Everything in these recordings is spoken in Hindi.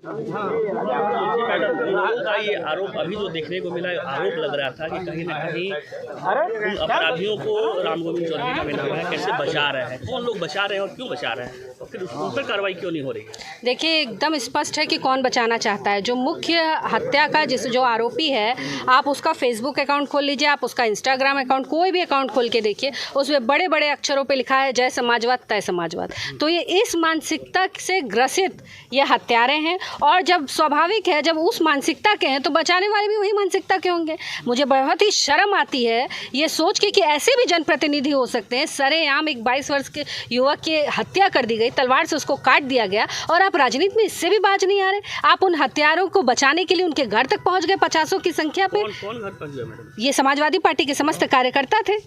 लोगों का ये आरोप अभी जो देखने को मिला, आरोप लग रहा था कि कहीं ना कहीं उन अपराधियों को राम गोविंद चौधरी का नाम है, कैसे बचा रहे हैं, कौन लोग बचा रहे हैं और क्यों बचा रहे हैं, और फिर उन पर कार्रवाई क्यों नहीं हो रही है? देखिए, एकदम स्पष्ट है कि कौन बचाना चाहता है। जो मुख्य हत्या का जो आरोपी है, आप उसका फेसबुक अकाउंट खोल लीजिए, आप उसका इंस्टाग्राम अकाउंट, कोई भी अकाउंट खोल के देखिए, उसमें बड़े बड़े अक्षरों पे लिखा है जय समाजवाद तय समाजवाद। तो ये इस मानसिकता से ग्रसित ये हत्यारे हैं, और जब स्वाभाविक है, जब उस मानसिकता के हैं तो बचाने वाले भी वही मानसिकता के होंगे। मुझे बहुत ही शर्म आती है ये सोच के कि ऐसे भी जनप्रतिनिधि हो सकते हैं। सरेआम एक 22 वर्ष के युवक की हत्या कर दी गई, तलवार से उसको काट दिया गया, और आप राजनीति में इससे भी बाज नहीं आ रहे। आप उन हत्यारों को बचाने के लिए उनके घर तक पहुंच गए 50 की संख्या पे। कौन घर पहुंच गया मैडम? ये समाजवादी पार्टी के समस्त कार्यकर्ता थे।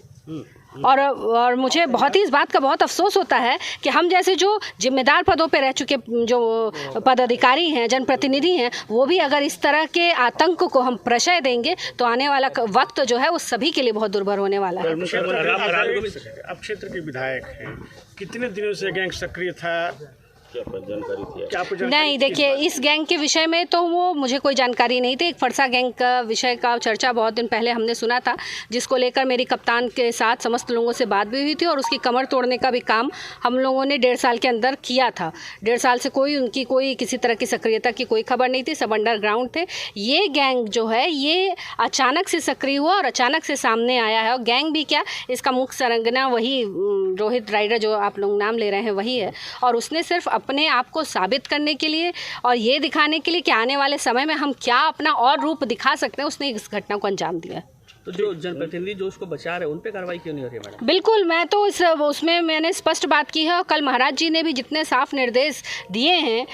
और मुझे बहुत ही इस बात का बहुत अफसोस होता है कि हम जैसे जो जिम्मेदार पदों पे रह चुके जो पदाधिकारी हैं, जनप्रतिनिधि हैं, वो भी अगर इस तरह के आतंक को हम प्रशय देंगे तो आने वाला वक्त जो है वो सभी के लिए बहुत दुर्भर होने वाला है। आप क्षेत्र के विधायक हैं, कितने दिनों से गैंग सक्रिय था, जानकारी थी? नहीं, देखिए, इस गैंग के विषय में तो वो मुझे कोई जानकारी नहीं थी। एक फरसा गैंग का विषय का चर्चा बहुत दिन पहले हमने सुना था, जिसको लेकर मेरी कप्तान के साथ समस्त लोगों से बात भी हुई थी, और उसकी कमर तोड़ने का भी काम हम लोगों ने 1.5 साल के अंदर किया था। 1.5 साल से उनकी कोई किसी तरह की सक्रियता की कोई खबर नहीं थी, सब अंडरग्राउंड थे। ये गैंग जो है ये अचानक से सक्रिय हुआ और अचानक से सामने आया है। और गैंग भी क्या, इसका मुख्य संरचना वही रोहित राइडर जो आप लोग नाम ले रहे हैं वही है, और उसने सिर्फ अपने आप को साबित करने के लिए और ये दिखाने के लिए कि आने वाले समय में हम क्या अपना और रूप दिखा सकते हैं, उसने इस घटना को अंजाम दिया। तो जो जनप्रतिनिधि जो उसको बचा रहे हैं उन पे कार्रवाई क्यों नहीं हो रही है मैडम? बिल्कुल, मैं तो उसमें मैंने स्पष्ट बात की है। कल महाराज जी ने भी जितने साफ निर्देश दिए हैं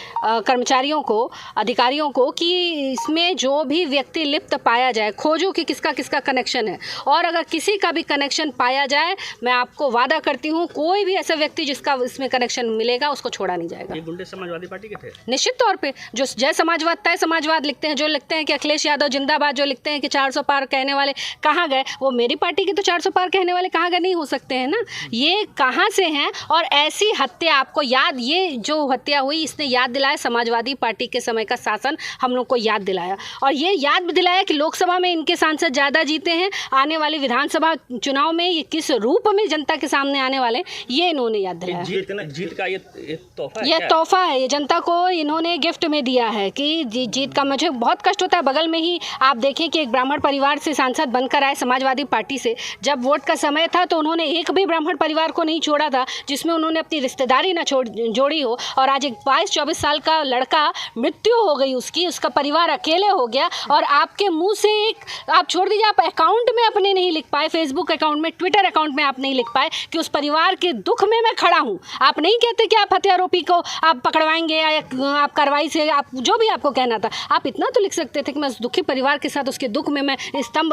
कर्मचारियों को, अधिकारियों को, कि इसमें जो भी व्यक्ति लिप्त पाया जाए, खोजो कि किसका किसका कनेक्शन है, और अगर किसी का भी कनेक्शन पाया जाए, मैं आपको वादा करती हूँ कोई भी ऐसा व्यक्ति जिसका इसमें कनेक्शन मिलेगा उसको छोड़ा नहीं जाएगा। ये गुंडे समाजवादी पार्टी के थे? निश्चित तौर पर। जो जय समाजवाद तय समाजवाद लिखते हैं, जो लिखते हैं कि अखिलेश यादव जिंदाबाद, जो लिखते हैं कि 400 पार कहने वाले कहाँ गए, वो मेरी पार्टी के तो 400 पार कहने वाले कहाँ गए नहीं हो सकते हैं ना। ये कहाँ से हैं? और ऐसी हत्या आपको याद, ये जो हत्या हुई इसने याद दिलाया समाजवादी पार्टी के समय का शासन, हम लोग को याद दिलाया, और ये याद भी दिलाया कि लोकसभा में इनके सांसद ज़्यादा जीते हैं, आने वाले विधानसभा चुनाव में ये किस रूप में जनता के सामने आने वाले, ये इन्होंने याद दिलाया। जीत का ये तोहफा है, ये तोहफा है, ये जनता को इन्होंने गिफ्ट में दिया है कि जीत का। मुझे बहुत कष्ट होता है, बगल में ही आप देखें कि एक ब्राह्मण परिवार से सांसद बनकर आए समाजवादी पार्टी से। जब वोट का समय था तो उन्होंने एक भी ब्राह्मण परिवार को नहीं छोड़ा था जिसमें उन्होंने अपनी रिश्तेदारी ना जोड़ी हो, और आज एक 22-24 साल का लड़का मृत्यु हो गई उसका परिवार अकेले हो गया, और आपके मुंह से एक, आप छोड़ दीजिए, आप अकाउंट में अपने नहीं लिख पाए, फेसबुक अकाउंट में, ट्विटर अकाउंट में आप नहीं लिख पाए कि उस परिवार के दुख में मैं खड़ा हूँ। आप नहीं कहते कि आप हत्यारोपी को आप पकड़वाएंगे या आप कार्रवाई से, आप जो भी आपको कहना था, आप इतना तो लिख सकते थे कि मैं उस दुखी परिवार के साथ उसके दुख में मैं स्तंभ